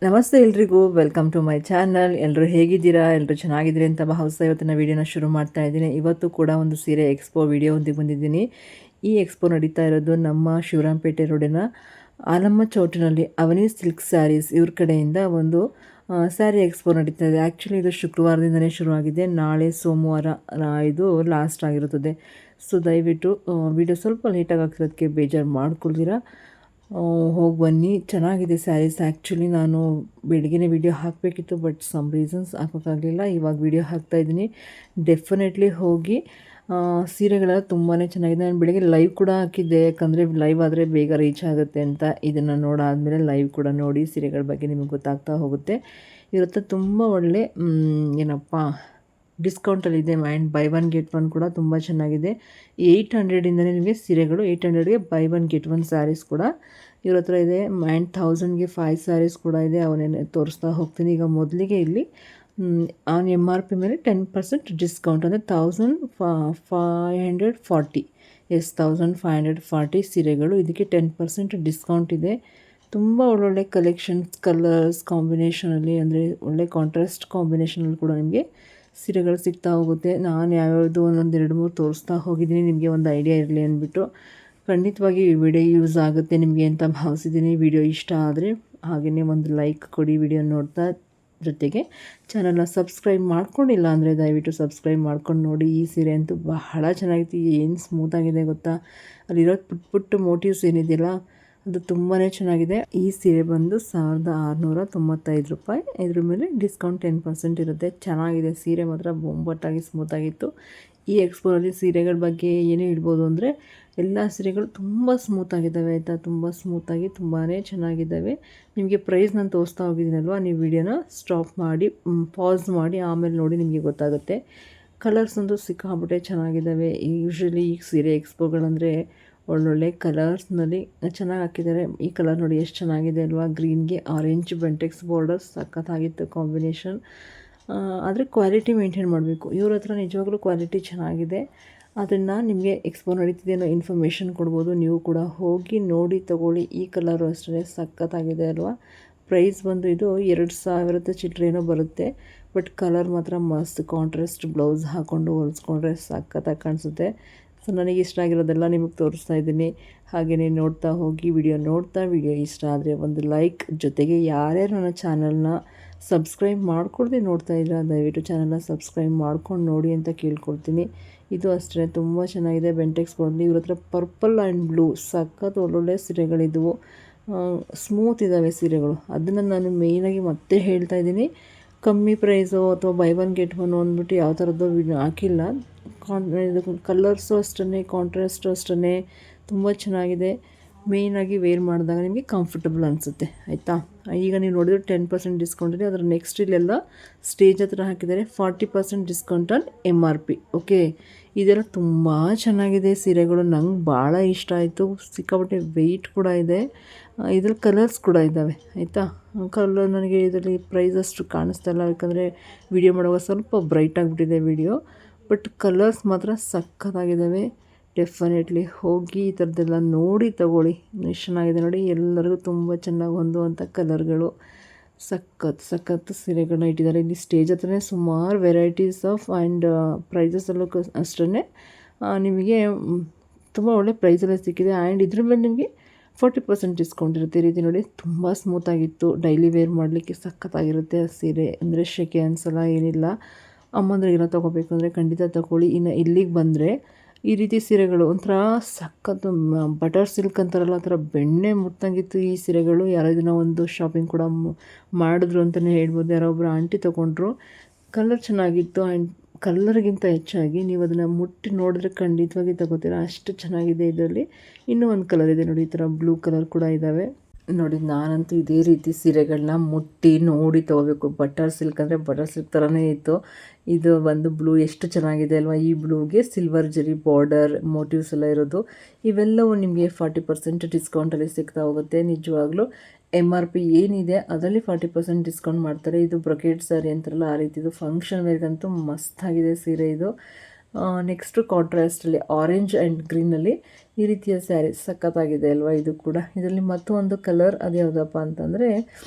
ನಮಸ್ತೆ ಎಲ್ರಿಗೂ, welcome to my channel. ಎಲ್ಲರೂ ಹೇಗಿದ್ದೀರಾ? ಎಲ್ಲರೂ ಚೆನ್ನಾಗಿದ್ದೀರಿ ಅಂತ ಭಾವಿಸ್ತಾ ಇವತ್ತಿನ ವೀಡಿಯೋನ ಶುರು ಮಾಡ್ತಾ ಇದ್ದೀನಿ. ಇವತ್ತು ಕೂಡ ಒಂದು ಸೀರೆ ಎಕ್ಸ್ಪೋ ವಿಡಿಯೋ ಹೊಂದಿಗೆ ಬಂದಿದ್ದೀನಿ. ಈ ಎಕ್ಸ್ಪೋ ನಡೀತಾ ಇರೋದು ನಮ್ಮ ಶಿವರಾಂಪೇಟೆ ರೋಡಿನ ಆಲಮ್ಮ ಚೌಟಿನಲ್ಲಿ ಅವನಿ ಸಿಲ್ಕ್ ಸ್ಯಾರೀಸ್ ಇವ್ರ ಕಡೆಯಿಂದ ಒಂದು ಸ್ಯಾರಿ ಎಕ್ಸ್ಪೋ ನಡೀತಾ ಇದೆ. ಆ್ಯಕ್ಚುಲಿ ಇದು ಶುಕ್ರವಾರದಿಂದಲೇ ಶುರುವಾಗಿದೆ. ನಾಳೆ ಸೋಮವಾರ ಇದು ಲಾಸ್ಟ್ ಆಗಿರುತ್ತದೆ. ಸೊ ದಯವಿಟ್ಟು ವಿಡಿಯೋ ಸ್ವಲ್ಪ ಲೇಟಾಗಿ ಆಗ್ತಿರೋದಕ್ಕೆ ಬೇಜಾರು ಮಾಡ್ಕೊಳ್ತೀರಾ. ಹೋಗಿ ಬನ್ನಿ, ಚೆನ್ನಾಗಿದೆ ಸ್ಯಾರೀಸ್. ಆ್ಯಕ್ಚುಲಿ ನಾನು ಬೆಳಗ್ಗೆನೇ ವಿಡಿಯೋ ಹಾಕಬೇಕಿತ್ತು, ಬಟ್ ಸಮ್ ರೀಸನ್ಸ್ ಹಾಕೋಕ್ಕಾಗಲಿಲ್ಲ. ಇವಾಗ ವಿಡಿಯೋ ಹಾಕ್ತಾಯಿದ್ದೀನಿ. ಡೆಫಿನೆಟ್ಲಿ ಹೋಗಿ. ಸೀರೆಗಳೆಲ್ಲ ತುಂಬಾ ಚೆನ್ನಾಗಿದೆ. ನಾನು ಬೆಳಗ್ಗೆ ಲೈವ್ ಕೂಡ ಹಾಕಿದ್ದೆ, ಯಾಕಂದರೆ ಲೈವ್ ಆದರೆ ಬೇಗ ರೀಚ್ ಆಗುತ್ತೆ ಅಂತ. ಇದನ್ನು ನೋಡಾದಮೇಲೆ ಲೈವ್ ಕೂಡ ನೋಡಿ, ಸೀರೆಗಳ ಬಗ್ಗೆ ನಿಮಗೆ ಗೊತ್ತಾಗ್ತಾ ಹೋಗುತ್ತೆ. ಇವತ್ತು ತುಂಬ ಒಳ್ಳೆ ಏನಪ್ಪ ಡಿಸ್ಕೌಂಟಲ್ಲಿದೆ. And buy one get one ಕೂಡ ತುಂಬ ಚೆನ್ನಾಗಿದೆ. 800ಇಂದಲೇ ನಿಮಗೆ ಸೀರೆಗಳು, 800ಗೆ buy one get one saris ಕೂಡ ಇವ್ರ ಹತ್ರ ಇದೆ. ಆ್ಯಂಡ್ 1000ಗೆ 5 ಸ್ಯಾರೀಸ್ ಕೂಡ ಇದೆ. ಅವನ್ನೇ ತೋರಿಸ್ತಾ ಹೋಗ್ತೀನಿ. ಈಗ ಮೊದಲಿಗೆ ಇಲ್ಲಿ ಆನ್ MRP ಮೇಲೆ 10% ಡಿಸ್ಕೌಂಟ್, ಅಂದರೆ 1540 1540 ಸೀರೆಗಳು. ಇದಕ್ಕೆ 10% ಡಿಸ್ಕೌಂಟ್ ಇದೆ. ತುಂಬ ಒಳ್ಳೊಳ್ಳೆ ಕಲೆಕ್ಷನ್ಸ್, ಕಲರ್ಸ್ ಕಾಂಬಿನೇಷನಲ್ಲಿ, ಅಂದರೆ ಒಳ್ಳೆ ಕಾಂಟ್ರಾಸ್ಟ್ ಕಾಂಬಿನೇಷನಲ್ಲಿ ಕೂಡ ನಿಮಗೆ ಸೀರೆಗಳು ಸಿಗ್ತಾ ಹೋಗುತ್ತೆ. ನಾನು ಯಾವ್ಯಾವುದು ಒಂದೊಂದು 2-3 ತೋರಿಸ್ತಾ ಹೋಗಿದ್ದೀನಿ, ನಿಮಗೆ ಒಂದು ಐಡಿಯಾ ಇರಲಿ ಅಂದ್ಬಿಟ್ಟು. ಖಂಡಿತವಾಗಿ ಈ ವಿಡಿಯೋ ಯೂಸ್ ಆಗುತ್ತೆ ನಿಮಗೆ ಅಂತ ಭಾವಿಸಿದ್ದೀನಿ. ವಿಡಿಯೋ ಇಷ್ಟ ಆದರೆ ಹಾಗೆಯೇ ಒಂದು ಲೈಕ್ ಕೊಡಿ ವಿಡಿಯೋ ನೋಡ್ತಾ. ಜೊತೆಗೆ ಚಾನಲ್ನ ಸಬ್ಸ್ಕ್ರೈಬ್ ಮಾಡ್ಕೊಂಡಿಲ್ಲ ಅಂದರೆ ದಯವಿಟ್ಟು ಸಬ್ಸ್ಕ್ರೈಬ್ ಮಾಡ್ಕೊಂಡು ನೋಡಿ. ಈ ಸೀರೆ ಅಂತೂ ಬಹಳ ಚೆನ್ನಾಗಿತ್ತು. ಏನು ಸ್ಮೂತಾಗಿದೆ ಗೊತ್ತಾ, ಅಲ್ಲಿರೋ ಪುಟ್ಟ ಮೋಟಿವ್ಸ್ ಏನಿದೆಯಲ್ಲ ಅದು ತುಂಬಾ ಚೆನ್ನಾಗಿದೆ. ಈ ಸೀರೆ ಬಂದು 1695 ರೂಪಾಯಿ. ಇದ್ರ ಮೇಲೆ ಡಿಸ್ಕೌಂಟ್ 10% ಇರುತ್ತೆ. ಚೆನ್ನಾಗಿದೆ ಸೀರೆ, ಮಾತ್ರ ಬೊಂಬಟ್ಟಾಗಿ ಸ್ಮೂತಾಗಿತ್ತು. ಈ ಎಕ್ಸ್ಪೋನಲ್ಲಿ ಸೀರೆಗಳ ಬಗ್ಗೆ ಏನೇ ಇಡ್ಬೋದು ಅಂದರೆ ಎಲ್ಲ ಸೀರೆಗಳು ತುಂಬ ಸ್ಮೂತಾಗಿದ್ದಾವೆ ಆಯಿತಾ. ತುಂಬ ಸ್ಮೂತಾಗಿ ತುಂಬಾ ಚೆನ್ನಾಗಿದ್ದಾವೆ. ನಿಮಗೆ ಪ್ರೈಸ್ ನಾನು ತೋರಿಸ್ತಾ ಹೋಗಿದ್ದೀನಲ್ವ, ನೀವು ವಿಡಿಯೋನ ಸ್ಟಾಪ್ ಮಾಡಿ ಪಾಸ್ ಮಾಡಿ ಆಮೇಲೆ ನೋಡಿ, ನಿಮಗೆ ಗೊತ್ತಾಗುತ್ತೆ. ಕಲರ್ಸ್ ಅಂತೂ ಸಿಕ್ಕಾಬಿಟ್ಟೆ ಚೆನ್ನಾಗಿದ್ದಾವೆ. ಯೂಶ್ವಲಿ ಈ ಸೀರೆ ಎಕ್ಸ್ಪೋಗಳಂದರೆ ಒಳ್ಳೊಳ್ಳೆ ಕಲರ್ಸ್ನಲ್ಲಿ ಚೆನ್ನಾಗಿ ಹಾಕಿದ್ದಾರೆ. ಈ ಕಲರ್ ನೋಡಿ ಎಷ್ಟು ಚೆನ್ನಾಗಿದೆ ಅಲ್ವಾ, ಗ್ರೀನ್ಗೆ ಆರೆಂಜ್ ಬೆಂಟೆಕ್ಸ್ ಬಾರ್ಡರ್ಸ್ ಸಖತ್ತಾಗಿತ್ತು ಕಾಂಬಿನೇಷನ್. ಆದರೆ ಕ್ವಾಲಿಟಿ ಮೇಂಟೈನ್ ಮಾಡಬೇಕು. ಇವ್ರ ಹತ್ರ ನಿಜವಾಗ್ಲೂ ಕ್ವಾಲಿಟಿ ಚೆನ್ನಾಗಿದೆ. ಅದನ್ನು ನಿಮಗೆ ಎಕ್ಸ್ಪೋ ನಡೀತಿದೆ ಇನ್ಫಾರ್ಮೇಷನ್ ಕೊಡ್ಬೋದು. ನೀವು ಕೂಡ ಹೋಗಿ ನೋಡಿ ತಗೊಳ್ಳಿ. ಈ ಕಲರು ಅಷ್ಟೇ ಸಖತ್ತಾಗಿದೆ ಅಲ್ವಾ. ಪ್ರೈಸ್ ಬಂದು ಇದು 2000 ಚಿಲ್ಲರೇನೋ ಬರುತ್ತೆ. ಬಟ್ ಕಲರ್ ಮಾತ್ರ ಮಸ್ತ್. ಕಾಂಟ್ರಾಸ್ಟ್ ಬ್ಲೌಸ್ ಹಾಕ್ಕೊಂಡು ಹೊಲಿಸ್ಕೊಂಡ್ರೆ ಸಖತ್ತಾಗಿ ಕಾಣಿಸುತ್ತೆ. ಸೊ ನನಗೆ ಇಷ್ಟ ಆಗಿರೋದೆಲ್ಲ ನಿಮಗೆ ತೋರಿಸ್ತಾ ಇದ್ದೀನಿ. ಹಾಗೆಯೇ ನೋಡ್ತಾ ಹೋಗಿ, ವಿಡಿಯೋ ನೋಡ್ತಾ. ವಿಡಿಯೋ ಇಷ್ಟ ಆದರೆ ಒಂದು ಲೈಕ್, ಜೊತೆಗೆ ಯಾರ್ಯಾರು ನನ್ನ ಚಾನಲ್ನ ಸಬ್ಸ್ಕ್ರೈಬ್ ಮಾಡ್ಕೊಳ್ದೆ ನೋಡ್ತಾ ಇದ್ದೀರಾ ದಯವಿಟ್ಟು ಚಾನಲ್ನ ಸಬ್ಸ್ಕ್ರೈಬ್ ಮಾಡ್ಕೊಂಡು ನೋಡಿ ಅಂತ ಕೇಳ್ಕೊಳ್ತೀನಿ. ಇದು ಅಷ್ಟೇ ತುಂಬ ಚೆನ್ನಾಗಿದೆ. ಬೆಂಟೆಕ್ಸ್ ಬಾರ್ಡರ್. ಇವ್ರ ಹತ್ರ ಪರ್ಪಲ್ ಆ್ಯಂಡ್ ಬ್ಲೂ ಸಖತ್ ಒಳ್ಳೊಳ್ಳೆ ಸೀರೆಗಳಿದ್ದವು. ಸ್ಮೂತ್ ಇದ್ದಾವೆ ಸೀರೆಗಳು. ಅದನ್ನು ನಾನು ಮೇಯ್ನಾಗಿ ಮತ್ತೆ ಹೇಳ್ತಾ ಇದ್ದೀನಿ. ಕಮ್ಮಿ ಪ್ರೈಸು ಅಥವಾ ಬೈ ಒನ್ ಗೆಟ್ ಒನ್ ಅಂದ್ಬಿಟ್ಟು ಯಾವ ಥರದ್ದು ಹಾಕಿಲ್ಲ. ಇದು ಕಲರ್ಸು ಅಷ್ಟೇ, ಕಾಂಟ್ರಾಸ್ಟು ಅಷ್ಟೇ ತುಂಬ ಚೆನ್ನಾಗಿದೆ. ಮೇಯ್ನಾಗಿ ವೇರ್ ಮಾಡಿದಾಗ ನಿಮಗೆ ಕಂಫರ್ಟಬಲ್ ಅನಿಸುತ್ತೆ ಆಯಿತಾ. ಈಗ ನೀವು ನೋಡಿದ್ರೆ 10% ಡಿಸ್ಕೌಂಟ್ ಇದೆ. ಅದರ ನೆಕ್ಸ್ಟ್ ಇಲ್ಲೆಲ್ಲ ಸ್ಟೇಜ್ ಹತ್ರ ಹಾಕಿದ್ದಾರೆ 40% ಡಿಸ್ಕೌಂಟ್ ಆನ್ MRP. ಓಕೆ, ಇದೆಲ್ಲ ತುಂಬ ಚೆನ್ನಾಗಿದೆ ಸೀರೆಗಳು. ನಂಗೆ ಭಾಳ ಇಷ್ಟ ಆಯಿತು. ಸಿಕ್ಕಾಪಟ್ಟೆ ವೆಯ್ಟ್ ಕೂಡ ಇದೆ. ಇದ್ರಲ್ಲಿ ಕಲರ್ಸ್ ಕೂಡ ಇದ್ದಾವೆ ಆಯಿತಾ. ಕಲರ್ ನನಗೆ ಇದರಲ್ಲಿ ಪ್ರೈಸ್ ಅಷ್ಟು ಕಾಣಿಸ್ತಾ ಇಲ್ಲ, ಯಾಕಂದರೆ ವಿಡಿಯೋ ಮಾಡುವಾಗ ಸ್ವಲ್ಪ ಬ್ರೈಟ್ ಆಗಿಬಿಟ್ಟಿದೆ ವಿಡಿಯೋ. ಬಟ್ ಕಲರ್ಸ್ ಮಾತ್ರ ಸಖತ್ತಾಗಿದ್ದಾವೆ. ಡೆಫಿನೆಟ್ಲಿ ಹೋಗಿ ಈ ಥರದ್ದೆಲ್ಲ ನೋಡಿ ತಗೊಳ್ಳಿ. ಎಷ್ಟು ಚೆನ್ನಾಗಿದೆ ನೋಡಿ. ಎಲ್ಲರಿಗೂ ತುಂಬ ಚೆನ್ನಾಗಿ ಹೊಂದುವಂಥ ಕಲರ್ಗಳು. ಸಖತ್ತು ಸೀರೆಗಳನ್ನ ಇಟ್ಟಿದ್ದಾರೆ. ಇಲ್ಲಿ ಸ್ಟೇಜ್ ಹತ್ರನೇ ಸುಮಾರು ವೆರೈಟೀಸ್ ಆಫ್ ಆ್ಯಂಡ್ ಪ್ರೈಸಸಲ್ಲೂ ಅಷ್ಟೇ ನಿಮಗೆ ತುಂಬ ಒಳ್ಳೆ ಪ್ರೈಸಲ್ಲೇ ಸಿಕ್ಕಿದೆ. ಆ್ಯಂಡ್ ಇದ್ರ ಮೇಲೆ ನಿಮಗೆ 40% ಡಿಸ್ಕೌಂಟ್ ಇರುತ್ತೆ. ಈ ರೀತಿ ನೋಡಿ, ತುಂಬ ಸ್ಮೂತಾಗಿತ್ತು. ಡೈಲಿ ವೇರ್ ಮಾಡಲಿಕ್ಕೆ ಸಖತ್ತಾಗಿರುತ್ತೆ ಆ ಸೀರೆ. ಅಂದರೆ ಶೆಕೆ ಅನಿಸಲ್ಲ, ಏನಿಲ್ಲ. ಅಮ್ಮಂದ್ರಿಗೆಲ್ಲ ತೊಗೋಬೇಕು ಅಂದರೆ ಖಂಡಿತ ತಗೊಳ್ಳಿ. ಇನ್ನು ಇಲ್ಲಿಗೆ ಬಂದರೆ ಈ ರೀತಿ ಸೀರೆಗಳು ಒಂಥರ ಸಖತ್ತು ಬಟರ್ ಸಿಲ್ಕ್ ಅಂತಾರಲ್ಲ, ಆ ಥರ ಬೆಣ್ಣೆ ಮುಟ್ಟಂಗಿತ್ತು ಈ ಸೀರೆಗಳು. ಯಾರೋ ಇದನ್ನು ಒಂದು ಶಾಪಿಂಗ್ ಕೂಡ ಮಾಡಿದ್ರು ಅಂತಲೇ ಹೇಳ್ಬೋದು. ಯಾರೋ ಒಬ್ಬರು ಆಂಟಿ ತೊಗೊಂಡ್ರು. ಕಲರ್ ಚೆನ್ನಾಗಿತ್ತು. ಆ್ಯಂಡ್ ಕಲರ್ಗಿಂತ ಹೆಚ್ಚಾಗಿ ನೀವು ಅದನ್ನು ಮುಟ್ಟಿ ನೋಡಿದ್ರೆ ಖಂಡಿತವಾಗಿ ತಗೋತೀರಾ, ಅಷ್ಟು ಚೆನ್ನಾಗಿದೆ. ಇದರಲ್ಲಿ ಇನ್ನೂ ಒಂದು ಕಲರ್ ಇದೆ ನೋಡಿ, ಈ ಥರ ಬ್ಲೂ ಕಲರ್ ಕೂಡ ಇದ್ದಾವೆ ನೋಡಿ. ನಾನಂತೂ ಇದೇ ರೀತಿ ಸೀರೆಗಳನ್ನ ಮುಟ್ಟಿ ನೋಡಿ ತೊಗೋಬೇಕು. ಬಟರ್ ಸಿಲ್ಕ್ ಅಂದರೆ ಬಟರ್ ಸಿಲ್ಕ್ ಥರನೇ ಇತ್ತು. ಇದು ಒಂದು ಬ್ಲೂ ಎಷ್ಟು ಚೆನ್ನಾಗಿದೆ ಅಲ್ವಾ. ಈ ಬ್ಲೂಗೆ ಸಿಲ್ವರ್ ಜರಿ ಬಾರ್ಡರ್ ಮೋಟಿವ್ಸ್ ಎಲ್ಲ ಇರೋದು. ಇವೆಲ್ಲವೂ ನಿಮಗೆ 40% ಡಿಸ್ಕೌಂಟಲ್ಲಿ ಸಿಗ್ತಾ ಹೋಗುತ್ತೆ. ನಿಜವಾಗ್ಲೂ MRP ಏನಿದೆ ಅದರಲ್ಲಿ 40% ಡಿಸ್ಕೌಂಟ್ ಮಾಡ್ತಾರೆ. ಇದು ಬ್ರೊಕೇಡ್ ಸ್ಯಾರಿ ಅಂತಾರಲ್ಲ, ಆ ರೀತಿದು ಫಂಕ್ಷನ್ ವೇರ್ಗಂತೂ ಮಸ್ತಾಗಿದೆ ಸೀರೆ ಇದು. ನೆಕ್ಸ್ಟು ಕಾಂಟ್ರಾಸ್ಟಲ್ಲಿ ಆರೆಂಜ್ ಆ್ಯಂಡ್ ಗ್ರೀನಲ್ಲಿ ಈ ರೀತಿಯ ಸ್ಯಾರಿ ಸಖತ್ತಾಗಿದೆ ಅಲ್ವಾ. ಇದು ಕೂಡ ಇದರಲ್ಲಿ ಮತ್ತೊಂದು ಕಲರ್ ಅದು ಯಾವುದಪ್ಪ ಅಂತಂದರೆ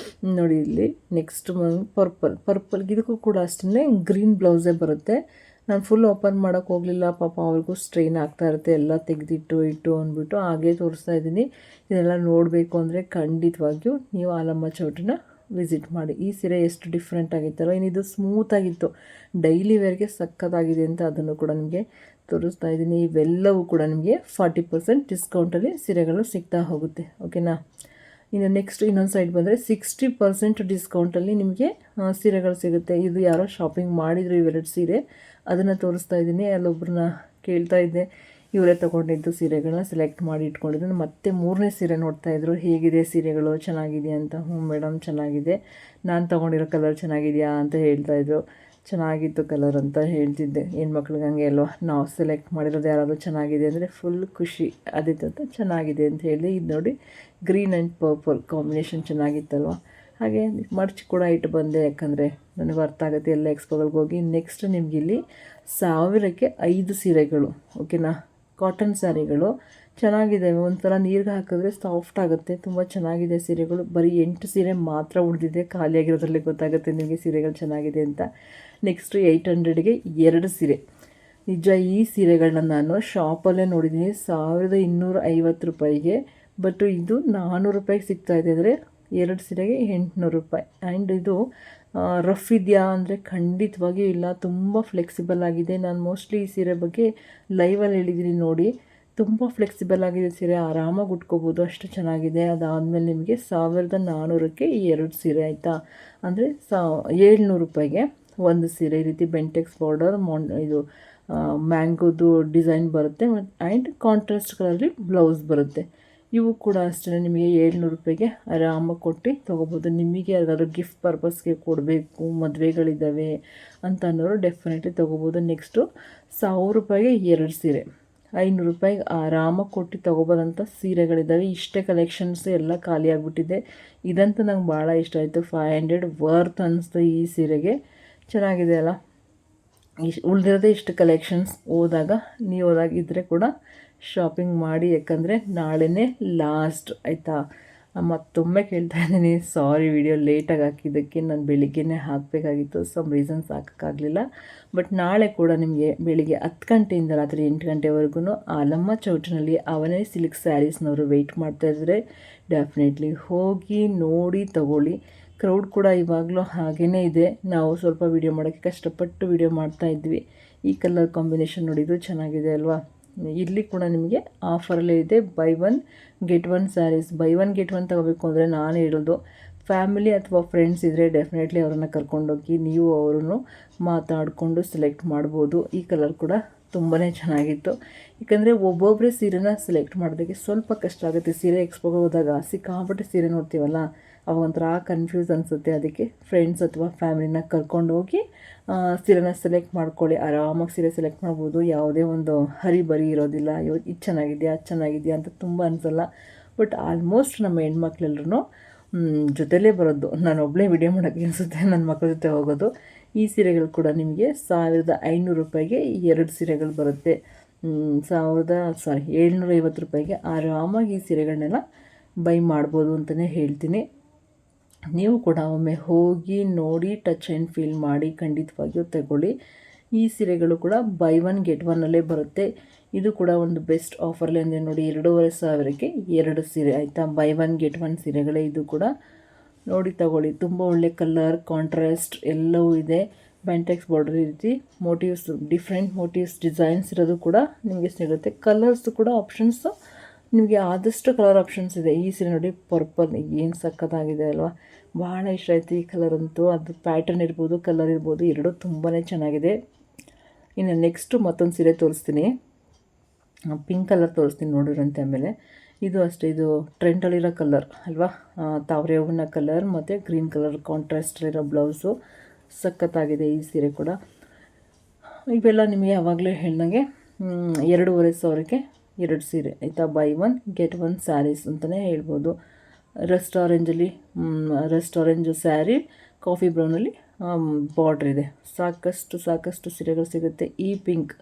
ನೋಡಿ ಇಲ್ಲಿ ನೆಕ್ಸ್ಟ್ ಪರ್ಪಲ್ಗೆ ಇದಕ್ಕೂ ಕೂಡ ಅಷ್ಟೇ ಗ್ರೀನ್ ಬ್ಲೌಸೇ ಬರುತ್ತೆ. ನಾನು ಫುಲ್ ಓಪನ್ ಮಾಡೋಕ್ಕೆ ಹೋಗಲಿಲ್ಲ, ಪಾಪ ಅವ್ರಿಗೂ ಸ್ಟ್ರೈನ್ ಆಗ್ತಾ ಇರುತ್ತೆ, ಎಲ್ಲ ತೆಗೆದಿಟ್ಟು ಅಂದ್ಬಿಟ್ಟು ಹಾಗೇ ತೋರಿಸ್ತಾ ಇದ್ದೀನಿ. ಇದೆಲ್ಲ ನೋಡಬೇಕು ಅಂದರೆ ಖಂಡಿತವಾಗಿಯೂ ನೀವು ಆಲಮ್ಮ ಚೌಟ್ರಿನ ವಿಸಿಟ್ ಮಾಡಿ. ಈ ಸೀರೆ ಎಷ್ಟು ಡಿಫ್ರೆಂಟ್ ಆಗಿತ್ತಲ್ಲ, ಇನ್ನಿದು ಸ್ಮೂತಾಗಿತ್ತು, ಡೈಲಿ ವೇರ್ಗೆ ಸಖತ್ತಾಗಿದೆ ಅಂತ ಅದನ್ನು ಕೂಡ ನಿಮಗೆ ತೋರಿಸ್ತಾ ಇದ್ದೀನಿ. ಇವೆಲ್ಲವೂ ಕೂಡ ನಿಮಗೆ 40% ಡಿಸ್ಕೌಂಟಲ್ಲಿ ಸೀರೆಗಳು ಸಿಗ್ತಾ ಹೋಗುತ್ತೆ. ಓಕೆನಾ. ಇನ್ನು ನೆಕ್ಸ್ಟ್ ಇನ್ನೊಂದು ಸೈಡ್ ಬಂದರೆ 60% ಡಿಸ್ಕೌಂಟಲ್ಲಿ ನಿಮಗೆ ಸೀರೆಗಳು ಸಿಗುತ್ತೆ. ಇದು ಯಾರೋ ಶಾಪಿಂಗ್ ಮಾಡಿದ್ರು ಇವೆರಡು ಸೀರೆ, ಅದನ್ನು ತೋರಿಸ್ತಾ ಇದ್ದೀನಿ. ಅಲ್ಲೊಬ್ಬರನ್ನ ಕೇಳ್ತಾ ಇದ್ದೆ, ಇವರೇ ತೊಗೊಂಡಿದ್ದು ಸೀರೆಗಳನ್ನ ಸೆಲೆಕ್ಟ್ ಮಾಡಿ ಇಟ್ಕೊಂಡಿದ್ದು. ಮತ್ತೆ 3ನೇ ಸೀರೆ ನೋಡ್ತಾಯಿದ್ರು, ಹೇಗಿದೆ ಸೀರೆಗಳು ಚೆನ್ನಾಗಿದೆಯಾ ಅಂತ. ಹ್ಞೂ ಮೇಡಮ್ ಚೆನ್ನಾಗಿದೆ, ನಾನು ತೊಗೊಂಡಿರೋ ಕಲರ್ ಚೆನ್ನಾಗಿದೆಯಾ ಅಂತ ಹೇಳ್ತಾಯಿದ್ರು. ಚೆನ್ನಾಗಿತ್ತು ಕಲರ್ ಅಂತ ಹೇಳ್ತಿದ್ದೆ. ಹೆಣ್ಮಕ್ಳಿಗೆ ಹಂಗೆ ಅಲ್ವಾ, ನಾವು ಸೆಲೆಕ್ಟ್ ಮಾಡಿರೋದು ಯಾರಾದರೂ ಚೆನ್ನಾಗಿದೆ ಅಂದರೆ ಫುಲ್ ಖುಷಿ. ಅದೇ ಥರ ಚೆನ್ನಾಗಿದೆ ಅಂತ ಹೇಳಿ. ಇದು ನೋಡಿ ಗ್ರೀನ್ ಆ್ಯಂಡ್ ಪರ್ಪಲ್ ಕಾಂಬಿನೇಷನ್ ಚೆನ್ನಾಗಿತ್ತಲ್ವ. ಹಾಗೆ ಮರ್ಚ್ ಕೂಡ ಇಟ್ಟು ಬಂದೆ, ಯಾಕಂದರೆ ನನಗೆ ಅರ್ಥ ಆಗುತ್ತೆ ಎಲ್ಲ ಎಕ್ಸ್ಪೋಗಳಿಗೆ ಹೋಗಿ. ನೆಕ್ಸ್ಟ್ ನಿಮಗಿಲ್ಲಿ 1000ಕ್ಕೆ 5 ಸೀರೆಗಳು. ಓಕೆನಾ. ಕಾಟನ್ ಸ್ಯಾರಿಗಳು ಚೆನ್ನಾಗಿದೆ, ಒಂಥರ ನೀರಿಗೆ ಹಾಕಿದ್ರೆ ಸಾಫ್ಟ್ ಆಗುತ್ತೆ, ತುಂಬ ಚೆನ್ನಾಗಿದೆ ಸೀರೆಗಳು. ಬರೀ 8 ಸೀರೆ ಮಾತ್ರ ಉಳಿದಿದೆ, ಖಾಲಿಯಾಗಿರೋದ್ರಲ್ಲಿ ಗೊತ್ತಾಗುತ್ತೆ ನಿಮಗೆ ಸೀರೆಗಳು ಚೆನ್ನಾಗಿದೆ ಅಂತ. ನೆಕ್ಸ್ಟು 800ಗೆ 2 ಸೀರೆ. ನಿಜ ಈ ಸೀರೆಗಳನ್ನ ನಾನು ಶಾಪಲ್ಲೇ ನೋಡಿದ್ದೀನಿ 1250 ರೂಪಾಯಿಗೆ, ಬಟ್ ಇದು 400 ರೂಪಾಯಿಗೆ ಸಿಗ್ತಾಯಿದೆ. ಅಂದರೆ 2 ಸೀರೆಗೆ 800 ರೂಪಾಯಿ. ಆ್ಯಂಡ್ ಇದು ರಫ್ ಇದೆಯಾ ಅಂದರೆ ಖಂಡಿತವಾಗಿಯೂ ಇಲ್ಲ, ತುಂಬ ಫ್ಲೆಕ್ಸಿಬಲ್ ಆಗಿದೆ. ನಾನು ಮೋಸ್ಟ್ಲಿ ಈ ಸೀರೆ ಬಗ್ಗೆ ಲೈವಲ್ಲಿ ಹೇಳಿದ್ದೀನಿ ನೋಡಿ, ತುಂಬ ಫ್ಲೆಕ್ಸಿಬಲ್ ಆಗಿದೆ ಸೀರೆ, ಆರಾಮಾಗಿ ಉಟ್ಕೋಬೋದು, ಅಷ್ಟು ಚೆನ್ನಾಗಿದೆ. ಅದಾದಮೇಲೆ ನಿಮಗೆ 1400ಕ್ಕೆ 2 ಸೀರೆ ಆಯಿತಾ. ಅಂದರೆ 700 ರೂಪಾಯಿಗೆ ಒಂದು ಸೀರೆ. ಈ ರೀತಿ ಬೆಂಟೆಕ್ಸ್ ಬಾರ್ಡರ್ ಇದು ಮ್ಯಾಂಗೋದು ಡಿಸೈನ್ ಬರುತ್ತೆ ಆ್ಯಂಡ್ ಕಾಂಟ್ರಾಸ್ಟ್ ಕಲರಲ್ಲಿ ಬ್ಲೌಸ್ ಬರುತ್ತೆ. ಇವು ಕೂಡ ಅಷ್ಟೇ ನಿಮಗೆ 700 ರೂಪಾಯಿಗೆ ಆರಾಮಾಗಿ ಕೊಟ್ಟು ತೊಗೋಬೋದು. ನಿಮಗೆ ಯಾರಿಗಾದ್ರೂ ಗಿಫ್ಟ್ ಪರ್ಪಸ್ಗೆ ಕೊಡಬೇಕು, ಮದುವೆಗಳಿದ್ದಾವೆ ಅಂತ ಅನ್ನೋರು ಡೆಫಿನೆಟ್ಲಿ ತೊಗೋಬೋದು. ನೆಕ್ಸ್ಟು 1000 ರೂಪಾಯಿಗೆ 2 ಸೀರೆ, 500 ರೂಪಾಯಿಗೆ ಆರಾಮಾಗಿ ಕೊಟ್ಟು ತೊಗೋಬೋದಂಥ ಸೀರೆಗಳಿದ್ದಾವೆ. ಇಷ್ಟೇ ಕಲೆಕ್ಷನ್ಸ್ ಎಲ್ಲ ಖಾಲಿ ಆಗಿಬಿಟ್ಟಿದೆ. ಇದಂತೂ ನಂಗೆ ಭಾಳ ಇಷ್ಟ ಆಯಿತು. 500 ವರ್ತ್ ಅನ್ನಿಸ್ತು ಈ ಸೀರೆಗೆ. ಚೆನ್ನಾಗಿದೆ ಅಲ್ಲ. ಉಳಿದಿರೋದೇ ಇಷ್ಟು ಕಲೆಕ್ಷನ್ಸ್. ನೀವು ಹೋದಾಗಿದ್ದರೆ ಕೂಡ ಶಾಪಿಂಗ್ ಮಾಡಿ, ಯಾಕಂದರೆ ನಾಳೆನೇ ಲಾಸ್ಟ್ ಆಯಿತಾ. ಮತ್ತೊಮ್ಮೆ ಕೇಳ್ತಾ ಇದ್ದೀನಿ, ಸಾರಿ ವಿಡಿಯೋ ಲೇಟಾಗಿ ಹಾಕಿದ್ದಕ್ಕೆ. ನಾನು ಬೆಳಿಗ್ಗೆನೇ ಹಾಕಬೇಕಾಗಿತ್ತು, ಸಮ್ ರೀಸನ್ಸ್ ಹಾಕೋಕ್ಕಾಗಲಿಲ್ಲ. ಬಟ್ ನಾಳೆ ಕೂಡ ನಿಮಗೆ ಬೆಳಿಗ್ಗೆ 10 ಗಂಟೆಯಿಂದ ರಾತ್ರಿ 8 ಗಂಟೆವರೆಗೂ ಆಲಮ್ಮ ಚೌಟ್ರಿನಲ್ಲಿ ಅವನೇ ಸಿಲ್ಕ್ ಸ್ಯಾರೀಸ್ನವರು ವೆಯ್ಟ್ ಮಾಡ್ತಾಯಿದ್ರೆ ಡೆಫಿನೆಟ್ಲಿ ಹೋಗಿ ನೋಡಿ ತಗೊಳ್ಳಿ. ಕ್ರೌಡ್ ಕೂಡ ಇವಾಗಲೂ ಹಾಗೇ ಇದೆ. ನಾವು ಸ್ವಲ್ಪ ವೀಡಿಯೋ ಮಾಡೋಕ್ಕೆ ಕಷ್ಟಪಟ್ಟು ವೀಡಿಯೋ ಮಾಡ್ತಾಯಿದ್ವಿ. ಈ ಕಲರ್ ಕಾಂಬಿನೇಷನ್ ನೋಡಿದ್ದು ಚೆನ್ನಾಗಿದೆ ಅಲ್ವಾ. ಇಲ್ಲಿ ಕೂಡ ನಿಮಗೆ ಆಫರಲ್ಲೇ ಇದೆ, buy 1 get 1 saris. Buy 1 get 1 ತಗೋಬೇಕು ಅಂದರೆ ನಾನು ಹೇಳೋದು, ಫ್ಯಾಮಿಲಿ ಅಥವಾ ಫ್ರೆಂಡ್ಸ್ ಇದ್ದರೆ ಡೆಫಿನೆಟ್ಲಿ ಅವರನ್ನು ಕರ್ಕೊಂಡೋಗಿ ನೀವು ಅವರನ್ನು ಮಾತಾಡಿಕೊಂಡು ಸೆಲೆಕ್ಟ್ ಮಾಡ್ಬೋದು. ಈ ಕಲರ್ ಕೂಡ ತುಂಬಾ ಚೆನ್ನಾಗಿತ್ತು. ಯಾಕಂದರೆ ಒಬ್ಬೊಬ್ಬರೇ ಸೀರೆನ ಸೆಲೆಕ್ಟ್ ಮಾಡೋದಕ್ಕೆ ಸ್ವಲ್ಪ ಕಷ್ಟ ಆಗುತ್ತೆ. ಸೀರೆ ಎಕ್ಸ್ಪೋಗೆ ಹೋದಾಗ ಸಿಕ್ಕಾಪಟ್ಟೆ ಸೀರೆ ನೋಡ್ತೀವಲ್ಲ, ಅವಾಗ ಒಂಥರ ಕನ್ಫ್ಯೂಸ್ ಅನಿಸುತ್ತೆ. ಅದಕ್ಕೆ ಫ್ರೆಂಡ್ಸ್ ಅಥವಾ ಫ್ಯಾಮಿಲಿನ ಕರ್ಕೊಂಡೋಗಿ ಸೀರೆನ ಸೆಲೆಕ್ಟ್ ಮಾಡ್ಕೊಳ್ಳಿ. ಆರಾಮಾಗಿ ಸೀರೆ ಸೆಲೆಕ್ಟ್ ಮಾಡ್ಬೋದು. ಯಾವುದೇ ಒಂದು ಹರಿಬರಿ ಇರೋದಿಲ್ಲ, ಇದು ಚೆನ್ನಾಗಿದೆಯಾ ಅದು ಚೆನ್ನಾಗಿದೆಯಾ ಅಂತ ತುಂಬ ಅನಿಸಲ್ಲ. ಬಟ್ ಆಲ್ಮೋಸ್ಟ್ ನಮ್ಮ ಹೆಣ್ಮಕ್ಳೆಲ್ಲರೂ ಜೊತೆಲೇ ಬರೋದು. ನಾನು ಒಬ್ಬಳೇ ವಿಡಿಯೋ ಮಾಡೋಕ್ಕೆ ಅನಿಸುತ್ತೆ, ನನ್ನ ಮಕ್ಕಳ ಜೊತೆ ಹೋಗೋದು. ಈ ಸೀರೆಗಳು ಕೂಡ ನಿಮಗೆ 1500 ರೂಪಾಯಿಗೆ 2 ಸೀರೆಗಳು ಬರುತ್ತೆ. 750 ರೂಪಾಯಿಗೆ ಆರಾಮಾಗಿ ಈ ಸೀರೆಗಳನ್ನೆಲ್ಲ ಬೈ ಮಾಡ್ಬೋದು ಅಂತಲೇ ಹೇಳ್ತೀನಿ. ನೀವು ಕೂಡ ಒಮ್ಮೆ ಹೋಗಿ ನೋಡಿ ಟಚ್ ಆ್ಯಂಡ್ ಫೀಲ್ ಮಾಡಿ ಖಂಡಿತವಾಗಿಯೂ ತಗೊಳ್ಳಿ. ಈ ಸೀರೆಗಳು ಕೂಡ ಬೈ 1 get 1 ಬರುತ್ತೆ. ಇದು ಕೂಡ ಒಂದು ಬೆಸ್ಟ್ ಆಫರ್ಲಿ ಅಂದರೆ ನೋಡಿ 2500ಕ್ಕೆ 2 ಸೀರೆ ಆಯಿತಾ. ಬೈ 1 get 1 ಸೀರೆಗಳೇ ಇದು ಕೂಡ. ನೋಡಿ ತಗೊಳ್ಳಿ, ತುಂಬ ಒಳ್ಳೆ ಕಲರ್ ಕಾಂಟ್ರಾಸ್ಟ್ ಎಲ್ಲವೂ ಇದೆ. ಬೆಂಟೆಕ್ಸ್ ಬಾರ್ಡರ್ ಈ ರೀತಿ ಮೋಟಿವ್ಸ್, ಡಿಫ್ರೆಂಟ್ ಮೋಟಿವ್ಸ್ ಡಿಸೈನ್ಸ್ ಇರೋದು ಕೂಡ ನಿಮಗೆ ಸಿಗುತ್ತೆ. ಕಲರ್ಸ್ ಕೂಡ ಆಪ್ಷನ್ಸು ನಿಮಗೆ ಆದಷ್ಟು ಕಲರ್ ಆಪ್ಷನ್ಸ್ ಇದೆ. ಈ ಸೀರೆ ನೋಡಿ ಪರ್ಪಲ್ ಏನು ಸಖತ್ತಾಗಿದೆ ಅಲ್ವಾ, ಭಾಳ ಇಷ್ಟ ಆಯಿತು ಈ ಕಲರ್ ಅಂತೂ. ಅದು ಪ್ಯಾಟರ್ನ್ ಇರ್ಬೋದು, ಕಲರ್ ಇರ್ಬೋದು, ಎರಡೂ ತುಂಬಾ ಚೆನ್ನಾಗಿದೆ. ಇನ್ನು ನೆಕ್ಸ್ಟು ಮತ್ತೊಂದು ಸೀರೆ ತೋರಿಸ್ತೀನಿ, ಪಿಂಕ್ ಕಲರ್ ತೋರಿಸ್ತೀನಿ ನೋಡಿರಂತೆ. ಆಮೇಲೆ ಇದು ಅಷ್ಟೇ, ಇದು ಟ್ರೆಂಡಲ್ಲಿರೋ ಕಲರ್ ಅಲ್ವಾ, ತಾವರೆ ಹೂವಿನ ಕಲರ್ ಮತ್ತು ಗ್ರೀನ್ ಕಲರ್ ಕಾಂಟ್ರಾಸ್ಟಲ್ಲಿರೋ ಬ್ಲೌಸು ಸಖತ್ತಾಗಿದೆ ಈ ಸೀರೆ ಕೂಡ. ಇವೆಲ್ಲ ನಿಮಗೆ ಯಾವಾಗಲೂ ಹೇಳ್ದಂಗೆ 2500ಕ್ಕೆ 2 ಸೀರೆ ಆಯಿತಾ. ಬೈ 1 get 1 ಸ್ಯಾರೀಸ್ ಅಂತಲೇ ಹೇಳ್ಬೋದು. ರಸ್ಟ್ ಆರೆಂಜ್ ಸ್ಯಾರಿ, ಕಾಫಿ ಬ್ರೌನಲ್ಲಿ ಬಾರ್ಡ್ರ್ ಇದೆ. ಸಾಕಷ್ಟು ಸೀರೆಗಳು ಸಿಗುತ್ತೆ. ಈ ಪಿಂಕ್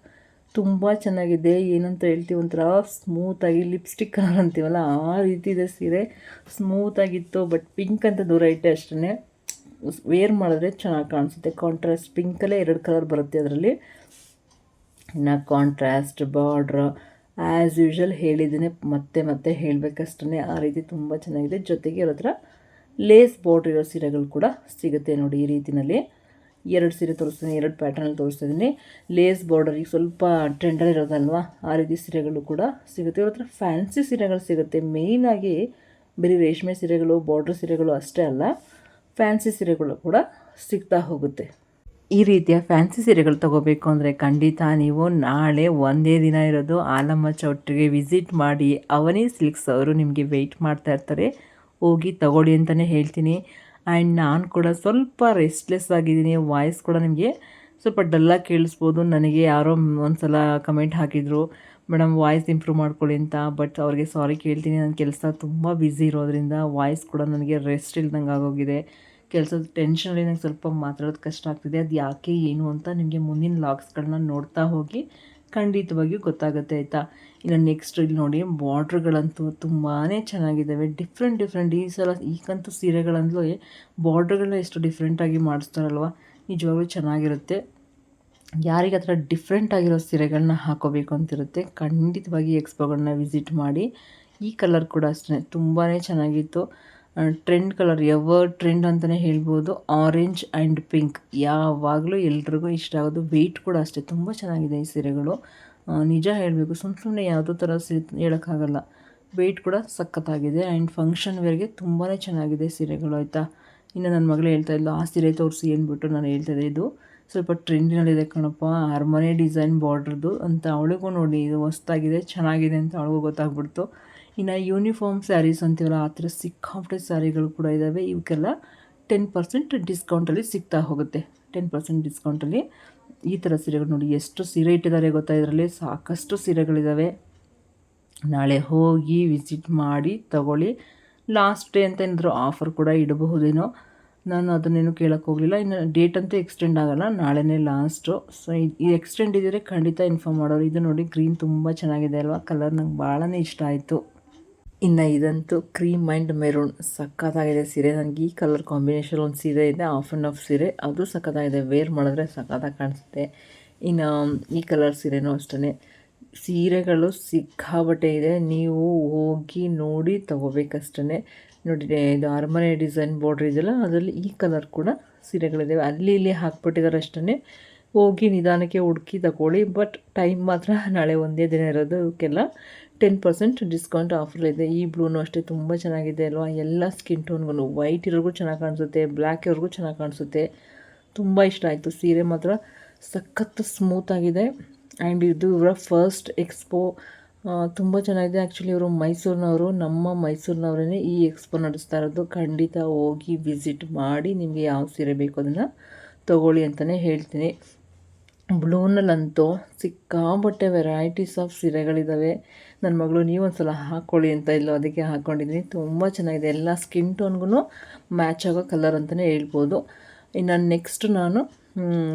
ತುಂಬ ಚೆನ್ನಾಗಿದೆ. ಏನಂತ ಹೇಳ್ತೀವಿ, ಒಂಥರ ಸ್ಮೂತಾಗಿ ಲಿಪ್ಸ್ಟಿಕ್ ಕಲರ್ ಅಂತೀವಲ್ಲ ಆ ರೀತಿ ಇದೆ ಸೀರೆ. ಸ್ಮೂತಾಗಿತ್ತು, ಬಟ್ ಪಿಂಕ್ ಅಂತ ದೂರ ಇಟ್ಟೆ ಅಷ್ಟೇ. ವೇರ್ ಮಾಡಿದ್ರೆ ಚೆನ್ನಾಗಿ ಕಾಣಿಸುತ್ತೆ. ಕಾಂಟ್ರಾಸ್ಟ್ ಪಿಂಕಲ್ಲೇ 2 ಕಲರ್ ಬರುತ್ತೆ ಅದರಲ್ಲಿ. ಇನ್ನು ಕಾಂಟ್ರಾಸ್ಟ್ ಬಾರ್ಡ್ರ್ ಆ್ಯಸ್ ಯೂಶ್ವಲ್ ಹೇಳಿದ್ದೀನಿ, ಮತ್ತೆ ಮತ್ತೆ ಹೇಳಬೇಕಷ್ಟೇ. ಆ ರೀತಿ ತುಂಬ ಚೆನ್ನಾಗಿದೆ. ಜೊತೆಗೆ ಇರೋ ಹತ್ರ ಲೇಸ್ ಬಾರ್ಡ್ರ್ ಇರೋ ಸೀರೆಗಳು ಕೂಡ ಸಿಗುತ್ತೆ ನೋಡಿ. ಈ ರೀತಿಯಲ್ಲಿ 2 ಸೀರೆ ತೋರಿಸ್ತೀನಿ, 2 ಪ್ಯಾಟರ್ನಲ್ಲಿ ತೋರಿಸ್ತಾ ಇದ್ದೀನಿ. ಲೇಸ್ ಬಾರ್ಡರ್ ಈಗ ಸ್ವಲ್ಪ ಟ್ರೆಂಡಲ್ಲಿ ಇರೋದಲ್ವ, ಆ ರೀತಿ ಸೀರೆಗಳು ಕೂಡ ಸಿಗುತ್ತೆ. ಇವ್ರ ಹತ್ರ ಫ್ಯಾನ್ಸಿ ಸೀರೆಗಳು ಸಿಗುತ್ತೆ. ಮೇಯ್ನಾಗಿ ಬರೀ ರೇಷ್ಮೆ ಸೀರೆಗಳು, ಬಾರ್ಡ್ರ್ ಸೀರೆಗಳು ಅಷ್ಟೇ ಅಲ್ಲ, ಫ್ಯಾನ್ಸಿ ಸೀರೆಗಳು ಕೂಡ ಸಿಗ್ತಾ ಹೋಗುತ್ತೆ. ಈ ರೀತಿಯ ಫ್ಯಾನ್ಸಿ ಸೀರೆಗಳು ತೊಗೋಬೇಕು ಅಂದರೆ ಖಂಡಿತ ನೀವು ನಾಳೆ ಒಂದೇ ದಿನ ಇರೋದು ಆಲಮ್ಮ ಚೌಟ್ರಿಗೆ ವಿಸಿಟ್ ಮಾಡಿ. ಅವನಿ ಸಿಲ್ಕ್ಸ್ ಅವರು ನಿಮಗೆ ವೆಯ್ಟ್ ಮಾಡ್ತಾ ಇರ್ತಾರೆ, ಹೋಗಿ ತಗೊಳ್ಳಿ ಅಂತಲೇ ಹೇಳ್ತೀನಿ. ಆ್ಯಂಡ್ ನಾನು ಕೂಡ ಸ್ವಲ್ಪ ರೆಸ್ಟ್ಲೆಸ್ ಆಗಿದ್ದೀನಿ. ವಾಯ್ಸ್ ಕೂಡ ನಿಮಗೆ ಸ್ವಲ್ಪ ಡಲ್ಲಾಗಿ ಕೇಳಿಸ್ಬೋದು. ನನಗೆ ಯಾರೋ ಒಂದು ಸಲ ಕಮೆಂಟ್ ಹಾಕಿದರು, ಮೇಡಮ್ ವಾಯ್ಸ್ ಇಂಪ್ರೂವ್ ಮಾಡ್ಕೊಳ್ಳಿ ಅಂತ. ಬಟ್ ಅವ್ರಿಗೆ ಸಾರಿ ಕೇಳ್ತೀನಿ, ನನ್ನ ಕೆಲಸ ತುಂಬ ಬ್ಯುಸಿ ಇರೋದ್ರಿಂದ ವಾಯ್ಸ್ ಕೂಡ ನನಗೆ ರೆಸ್ಟ್ ಇಲ್ದಂಗೆ ಆಗೋಗಿದೆ. ಕೆಲಸದ ಟೆನ್ಷನಲ್ಲಿ ನಂಗೆ ಸ್ವಲ್ಪ ಮಾತಾಡೋದು ಕಷ್ಟ ಆಗ್ತಿದೆ. ಅದು ಯಾಕೆ ಏನು ಅಂತ ನಿಮಗೆ ಮುಂದಿನ ಲಾಗ್ಸ್ಗಳನ್ನ ನೋಡ್ತಾ ಹೋಗಿ ಖಂಡಿತವಾಗಿಯೂ ಗೊತ್ತಾಗುತ್ತೆ, ಆಯಿತಾ. ಇನ್ನು ನೆಕ್ಸ್ಟ್ ಇಲ್ಲಿ ನೋಡಿ, ಬಾರ್ಡ್ರ್ಗಳಂತೂ ತುಂಬಾ ಚೆನ್ನಾಗಿದ್ದಾವೆ. ಡಿಫ್ರೆಂಟ್ ಈ ಸಲ ಈಗಂತೂ ಸೀರೆಗಳಂತಲೂ ಬಾರ್ಡ್ರ್ಗಳನ್ನ ಎಷ್ಟು ಡಿಫ್ರೆಂಟಾಗಿ ಮಾಡಿಸ್ತಾರಲ್ವ, ನಿಜವಾಗ್ಲೂ ಚೆನ್ನಾಗಿರುತ್ತೆ. ಯಾರಿಗೆ ಆ ಥರ ಡಿಫ್ರೆಂಟಾಗಿರೋ ಸೀರೆಗಳನ್ನ ಹಾಕೋಬೇಕು ಅಂತಿರುತ್ತೆ, ಖಂಡಿತವಾಗಿ ಎಕ್ಸ್ಪೋಗಳನ್ನ ವಿಸಿಟ್ ಮಾಡಿ. ಈ ಕಲರ್ ಕೂಡ ಅಷ್ಟೇ ತುಂಬಾ ಚೆನ್ನಾಗಿತ್ತು. ಟ್ರೆಂಡ್ ಕಲರ್, ಎವರ್ ಟ್ರೆಂಡ್ ಅಂತಲೇ ಹೇಳ್ಬೋದು. ಆರೆಂಜ್ ಆ್ಯಂಡ್ ಪಿಂಕ್ ಯಾವಾಗಲೂ ಎಲ್ರಿಗೂ ಇಷ್ಟ ಆಗೋದು. ವೆಯ್ಟ್ ಕೂಡ ಅಷ್ಟೇ ತುಂಬ ಚೆನ್ನಾಗಿದೆ ಈ ಸೀರೆಗಳು. ನಿಜ ಹೇಳಬೇಕು, ಸುಮ್ಮನೆ ಯಾವುದೋ ಥರ ಹೇಳೋಕ್ಕಾಗಲ್ಲ. ವೆಯ್ಟ್ ಕೂಡ ಸಖತ್ತಾಗಿದೆ. ಆ್ಯಂಡ್ ಫಂಕ್ಷನ್ ವೇರ್ಗೆ ತುಂಬಾ ಚೆನ್ನಾಗಿದೆ ಸೀರೆಗಳು, ಆಯಿತಾ. ಇನ್ನು ನನ್ನ ಮಗಳು ಹೇಳ್ತಾಯಿದ್ಲು, ಆ ಸೀರೆ ತೋರಿಸಿ ಅಂದ್ಬಿಟ್ಟು ನಾನು ಹೇಳ್ತಾಯಿದ್ದೆ. ಇದು ಸ್ವಲ್ಪ ಟ್ರೆಂಡಿನಲ್ಲಿದೆ ಕಣಪ್ಪ, ಅರಮನೆ ಡಿಸೈನ್ ಬಾರ್ಡ್ರದ್ದು ಅಂತ. ಅವಳಿಗೂ ನೋಡಿ ಇದು ಹೊಸ್ದಾಗಿದೆ, ಚೆನ್ನಾಗಿದೆ ಅಂತ ಅವಳಿಗೂ ಗೊತ್ತಾಗ್ಬಿಡ್ತು. ಇನ್ನು ಯೂನಿಫಾರ್ಮ್ ಸ್ಯಾರೀಸ್ ಅಂತೀವಲ್ಲ, ಆ ಥರ ಸಿಕ್ಕಾಪಟ್ಟೆ ಸ್ಯಾರಿಗಳು ಕೂಡ ಇದ್ದಾವೆ. ಇವಕ್ಕೆಲ್ಲ 10% ಡಿಸ್ಕೌಂಟಲ್ಲಿ ಸಿಗ್ತಾ ಹೋಗುತ್ತೆ. 10% ಡಿಸ್ಕೌಂಟಲ್ಲಿ ಈ ಥರ ಸೀರೆಗಳು ನೋಡಿ. ಎಷ್ಟು ಸೀರೆ ಇಟ್ಟಿದ್ದಾರೆ ಗೊತ್ತಾ, ಇದರಲ್ಲಿ ಸಾಕಷ್ಟು ಸೀರೆಗಳಿದ್ದಾವೆ. ನಾಳೆ ಹೋಗಿ ವಿಸಿಟ್ ಮಾಡಿ ತಗೊಳ್ಳಿ. ಲಾಸ್ಟ್ ಡೇ ಅಂತ ಏನಾದರೂ ಆಫರ್ ಕೂಡ ಇಡಬಹುದೇನೋ, ನಾನು ಅದನ್ನೇನು ಕೇಳೋಕ್ಕೆ ಹೋಗಲಿಲ್ಲ. ಇನ್ನು ಡೇಟ್ ಅಂತೂ ಎಕ್ಸ್ಟೆಂಡ್ ಆಗೋಲ್ಲ, ನಾಳೆನೇ ಲಾಸ್ಟು. ಸೊ ಈ ಎಕ್ಸ್ಟೆಂಡ್ ಇದ್ದರೆ ಖಂಡಿತ ಇನ್ಫಾರ್ಮ್ ಮಾಡೋರು. ಇದು ನೋಡಿ, ಗ್ರೀನ್ ತುಂಬ ಚೆನ್ನಾಗಿದೆ ಅಲ್ವಾ, ಕಲರ್ ನಂಗೆ ಭಾಳನೇ ಇಷ್ಟ ಆಯಿತು. ಇನ್ನು ಇದಂತೂ ಕ್ರೀಮ್ ಆ್ಯಂಡ್ ಮೆರೂನ್ ಸಖತ್ತಾಗಿದೆ ಸೀರೆ. ನನಗೆ ಈ ಕಲರ್ ಕಾಂಬಿನೇಷನ್ ಒಂದು ಸೀರೆ ಇದೆ, ಆಫ್ ಆ್ಯಂಡ್ ಆಫ್ ಸೀರೆ, ಅದು ಸಖತ್ತಾಗಿದೆ. ವೇರ್ ಮಾಡಿದ್ರೆ ಸಖತ್ತಾಗಿ ಕಾಣಿಸುತ್ತೆ. ಇನ್ನು ಈ ಕಲರ್ ಸೀರೆನೂ ಅಷ್ಟೇ. ಸೀರೆಗಳು ಸಿಕ್ಕಾಬಟ್ಟೆ ಇದೆ, ನೀವು ಹೋಗಿ ನೋಡಿ ತೊಗೋಬೇಕಷ್ಟೇ. ನೋಡಿ, ಇದು ಅರಮನೆ ಡಿಸೈನ್ ಬಾರ್ಡ್ರ್ ಇದೆಯಲ್ಲ, ಅದರಲ್ಲಿ ಈ ಕಲರ್ ಕೂಡ ಸೀರೆಗಳಿದ್ದಾವೆ. ಅಲ್ಲಿ ಇಲ್ಲಿ ಹಾಕ್ಬಿಟ್ಟಿದ್ದಾರೆ ಅಷ್ಟೇ. ಹೋಗಿ ನಿಧಾನಕ್ಕೆ ಹುಡುಕಿ ತಗೊಳ್ಳಿ. ಬಟ್ ಟೈಮ್ ಮಾತ್ರ ನಾಳೆ ಒಂದೇ ದಿನ ಇರೋದು. ಇವಕ್ಕೆಲ್ಲ 10% ಡಿಸ್ಕೌಂಟ್ ಆಫರ್ ಇದೆ. ಈ ಬ್ಲೂನು ಅಷ್ಟೇ ತುಂಬ ಚೆನ್ನಾಗಿದೆ ಅಲ್ವಾ. ಎಲ್ಲ ಸ್ಕಿನ್ ಟೋನ್ಗೂ, ವೈಟ್ ಇರೋರ್ಗೂ ಚೆನ್ನಾಗಿ ಕಾಣಿಸುತ್ತೆ, ಬ್ಲ್ಯಾಕ್ ಇರೋರ್ಗೂ ಚೆನ್ನಾಗಿ ಕಾಣಿಸುತ್ತೆ. ತುಂಬ ಇಷ್ಟ ಆಯಿತು ಸೀರೆ ಮಾತ್ರ, ಸಖತ್ತು ಸ್ಮೂತಾಗಿದೆ. ಆ್ಯಂಡ್ ಇದು ಇವರ ಫಸ್ಟ್ ಎಕ್ಸ್ಪೋ, ತುಂಬ ಚೆನ್ನಾಗಿದೆ. ಆ್ಯಕ್ಚುಲಿ ಇವರು ಮೈಸೂರಿನವರು, ನಮ್ಮ ಮೈಸೂರಿನವರೇ ಈ ಎಕ್ಸ್ಪೋ ನಡೆಸ್ತಾ ಇರೋದು. ಖಂಡಿತ ಹೋಗಿ ವಿಸಿಟ್ ಮಾಡಿ ನಿಮಗೆ ಯಾವ ಸೀರೆ ಬೇಕು ಅದನ್ನು ತೊಗೊಳ್ಳಿ ಅಂತಲೇ ಹೇಳ್ತೀನಿ. ಬ್ಲೂನಲ್ಲಂತೂ ಸಿಕ್ಕಾಬಟ್ಟೆ ವೆರೈಟೀಸ್ ಆಫ್ ಸೀರೆಗಳಿದ್ದಾವೆ. ನನ್ನ ಮಗಳು ನೀವೊಂದು ಸಲ ಹಾಕ್ಕೊಳ್ಳಿ ಅಂತ ಇಲ್ಲೋ, ಅದಕ್ಕೆ ಹಾಕ್ಕೊಂಡಿದ್ದೀನಿ. ತುಂಬ ಚೆನ್ನಾಗಿದೆ, ಎಲ್ಲ ಸ್ಕಿನ್ ಟೋನ್ಗೂ ಮ್ಯಾಚ್ ಆಗೋ ಕಲರ್ ಅಂತಲೇ ಹೇಳ್ಬೋದು. ಇನ್ನು ನೆಕ್ಸ್ಟ್ ನಾನು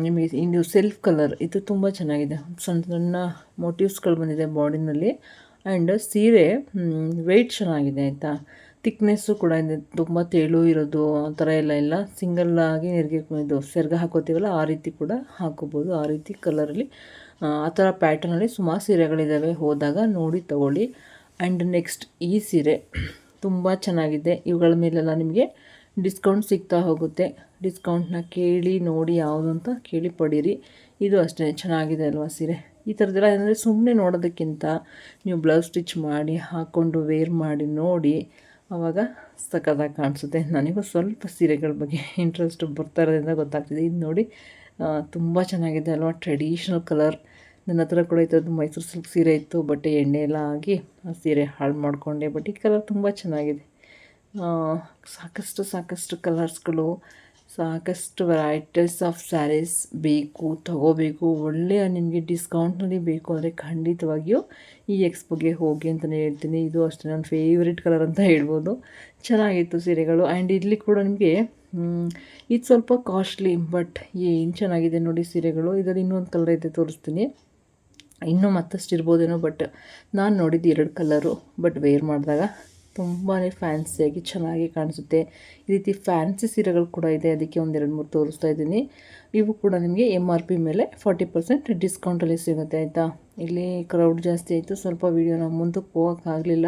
ನಿಮಗೆ ಇದು ಸೆಲ್ಫ್ ಕಲರ್, ಇದು ತುಂಬ ಚೆನ್ನಾಗಿದೆ. ಸಣ್ಣ ಸಣ್ಣ ಮೋಟಿವ್ಸ್ಗಳು ಬಂದಿದೆ ಬಾಡಿನಲ್ಲಿ. ಆ್ಯಂಡ್ ಸೀರೆ ವೆಯ್ಟ್ ಚೆನ್ನಾಗಿದೆ ಆಯಿತಾ. ತಿಕ್ನೆಸ್ಸು ಕೂಡ ಇದೆ, ತುಂಬ ತೆಳು ಇರೋದು ಆ ಥರ ಎಲ್ಲ ಸಿಂಗಲ್ಲಾಗಿ ಇದು ಸೆರ್ಗ ಹಾಕೋತೀವಲ್ಲ, ಆ ರೀತಿ ಕೂಡ ಹಾಕೋಬೋದು. ಆ ರೀತಿ ಕಲರಲ್ಲಿ, ಆ ಥರ ಪ್ಯಾಟರ್ನಲ್ಲಿ ಸುಮಾರು ಸೀರೆಗಳಿದ್ದಾವೆ. ಹೋದಾಗ ನೋಡಿ ತಗೊಳ್ಳಿ. ಆ್ಯಂಡ್ ನೆಕ್ಸ್ಟ್ ಈ ಸೀರೆ ತುಂಬ ಚೆನ್ನಾಗಿದೆ. ಇವುಗಳ ಮೇಲೆಲ್ಲ ನಿಮಗೆ ಡಿಸ್ಕೌಂಟ್ ಸಿಗ್ತಾ ಹೋಗುತ್ತೆ. ಡಿಸ್ಕೌಂಟ್ನ ಕೇಳಿ ನೋಡಿ, ಯಾವುದು ಅಂತ ಕೇಳಿ ಪಡೀರಿ. ಇದು ಅಷ್ಟೇ ಚೆನ್ನಾಗಿದೆ ಅಲ್ವಾ ಸೀರೆ. ಈ ಥರದ್ದೆಲ್ಲ ಏನಂದರೆ ಸುಮ್ಮನೆ ನೋಡೋದಕ್ಕಿಂತ ನೀವು ಬ್ಲೌಸ್ ಸ್ಟಿಚ್ ಮಾಡಿ ಹಾಕ್ಕೊಂಡು ವೇರ್ ಮಾಡಿ ನೋಡಿ, ಆವಾಗ ಸಖತ್ತಾಗಿ ಕಾಣಿಸುತ್ತೆ. ನನಗೂ ಸ್ವಲ್ಪ ಸೀರೆಗಳ ಬಗ್ಗೆ ಇಂಟ್ರೆಸ್ಟ್ ಬರ್ತಾ ಇರೋದ್ರಿಂದ ಗೊತ್ತಾಗ್ತಿದೆ. ಇದು ನೋಡಿ, ತುಂಬ ಚೆನ್ನಾಗಿದೆ ಅಲ್ವಾ, ಟ್ರೆಡಿಷ್ನಲ್ ಕಲರ್. ನನ್ನ ಹತ್ರ ಕೂಡ ಇದ್ದದ್ದು ಮೈಸೂರು ಸಿಲ್ಕ್ ಸೀರೆ ಇತ್ತು, ಬಟ್ ಎಣ್ಣೆ ಎಲ್ಲ ಆಗಿ ಆ ಸೀರೆ ಹಾಳು ಮಾಡಿಕೊಂಡೆ. ಬಟ್ ಈ ಕಲರ್ ತುಂಬ ಚೆನ್ನಾಗಿದೆ. ಸಾಕಷ್ಟು ಕಲರ್ಸ್ಗಳು, ಸಾಕಷ್ಟು ವೆರೈಟೀಸ್ ಆಫ್ ಸ್ಯಾರೀಸ್ ಬೇಕು, ತಗೋಬೇಕು. ಒಳ್ಳೆಯ ನಿಮಗೆ ಡಿಸ್ಕೌಂಟ್ನಲ್ಲಿ ಬೇಕು ಅಂದರೆ ಖಂಡಿತವಾಗಿಯೂ ಈ ಎಕ್ಸ್ಪೋಗೆ ಹೋಗಿ ಅಂತಲೇ ಹೇಳ್ತೀನಿ. ಇದು ಅಷ್ಟೇ ನನ್ನ ಫೇವ್ರೆಟ್ ಕಲರ್ ಅಂತ ಹೇಳ್ಬೋದು. ಚೆನ್ನಾಗಿತ್ತು ಸೀರೆಗಳು. ಆ್ಯಂಡ್ ಇಲ್ಲಿ ಕೂಡ ನಿಮಗೆ ಇದು ಸ್ವಲ್ಪ ಕಾಸ್ಟ್ಲಿ, ಬಟ್ ಏನು ಚೆನ್ನಾಗಿದೆ ನೋಡಿ ಸೀರೆಗಳು. ಇದರಲ್ಲಿ ಇನ್ನೊಂದು ಕಲರ್ ಇದೆ, ತೋರಿಸ್ತೀನಿ. ಇನ್ನೂ ಮತ್ತಷ್ಟು ಇರ್ಬೋದೇನೋ, ಬಟ್ ನಾನು ನೋಡಿದ್ದು 2 ಕಲರು. ಬಟ್ ವೇರ್ ಮಾಡಿದಾಗ ತುಂಬಾ ಫ್ಯಾನ್ಸಿಯಾಗಿ ಚೆನ್ನಾಗಿ ಕಾಣಿಸುತ್ತೆ. ಈ ರೀತಿ ಫ್ಯಾನ್ಸಿ ಸೀರೆಗಳು ಕೂಡ ಇದೆ, ಅದಕ್ಕೆ ಒಂದು 2-3 ತೋರಿಸ್ತಾ ಇದ್ದೀನಿ. ಇವು ಕೂಡ ನಿಮಗೆ MRP ಮೇಲೆ 40% ಡಿಸ್ಕೌಂಟಲ್ಲಿ ಸಿಗುತ್ತೆ ಆಯಿತಾ. ಇಲ್ಲಿ ಕ್ರೌಡ್ ಜಾಸ್ತಿ ಆಯಿತು, ಸ್ವಲ್ಪ ವೀಡಿಯೋನ ಮುಂದಕ್ಕೆ ಹೋಗೋಕ್ಕಾಗಲಿಲ್ಲ,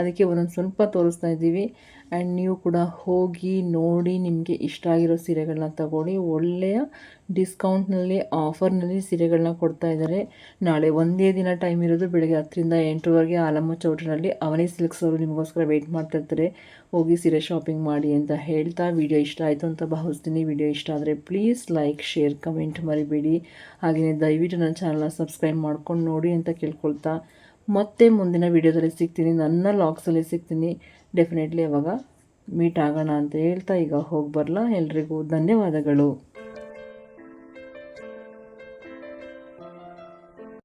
ಅದಕ್ಕೆ ಒಂದೊಂದು ಸ್ವಲ್ಪ ತೋರಿಸ್ತಾ ಇದ್ದೀವಿ. ಆ್ಯಂಡ್ ನೀವು ಕೂಡ ಹೋಗಿ ನೋಡಿ ನಿಮಗೆ ಇಷ್ಟ ಆಗಿರೋ ಸೀರೆಗಳನ್ನ ತಗೊಳ್ಳಿ. ಒಳ್ಳೆಯ ಡಿಸ್ಕೌಂಟ್ನಲ್ಲಿ ಆಫರ್ನಲ್ಲಿ ಸೀರೆಗಳನ್ನ ಕೊಡ್ತಾ ಇದ್ದಾರೆ. ನಾಳೆ ಒಂದೇ ದಿನ ಟೈಮ್ ಇರೋದು, ಬೆಳಗ್ಗೆ 10ರಿಂದ 8ರವರೆಗೆ ಆಲಮ್ಮ ಚೌಟ್ರಿನಲ್ಲಿ ಅವನಿ ಸಿಲ್ಕ್ಸ್ ಅವರು ನಿಮಗೋಸ್ಕರ ವೆಯ್ಟ್ ಮಾಡ್ತಿರ್ತಾರೆ. ಹೋಗಿ ಸೀರೆ ಶಾಪಿಂಗ್ ಮಾಡಿ ಅಂತ ಹೇಳ್ತಾ, ವಿಡಿಯೋ ಇಷ್ಟ ಆಯಿತು ಅಂತ ಭಾವಿಸ್ತೀನಿ. ವಿಡಿಯೋ ಇಷ್ಟ ಆದರೆ ಪ್ಲೀಸ್ ಲೈಕ್, ಶೇರ್, ಕಮೆಂಟ್ ಮರಿಬೇಡಿ. ಹಾಗೆಯೇ ದಯವಿಟ್ಟು ನನ್ನ ಚಾನಲ್ನ ಸಬ್ಸ್ಕ್ರೈಬ್ ಮಾಡ್ಕೊಂಡು ನೋಡಿ ಅಂತ ಕೇಳ್ಕೊಳ್ತಾ, ಮತ್ತೆ ಮುಂದಿನ ವೀಡಿಯೋದಲ್ಲಿ ಸಿಗ್ತೀನಿ, ನನ್ನ ಲಾಗ್ಸಲ್ಲಿ ಸಿಗ್ತೀನಿ. ಡೆಫಿನೆಟ್ಲಿ ಅವಾಗ ಮೀಟ್ ಆಗೋಣ ಅಂತ ಹೇಳ್ತಾ ಈಗ ಹೋಗಿ ಬರಲಾ. ಎಲ್ರಿಗೂ ಧನ್ಯವಾದಗಳು.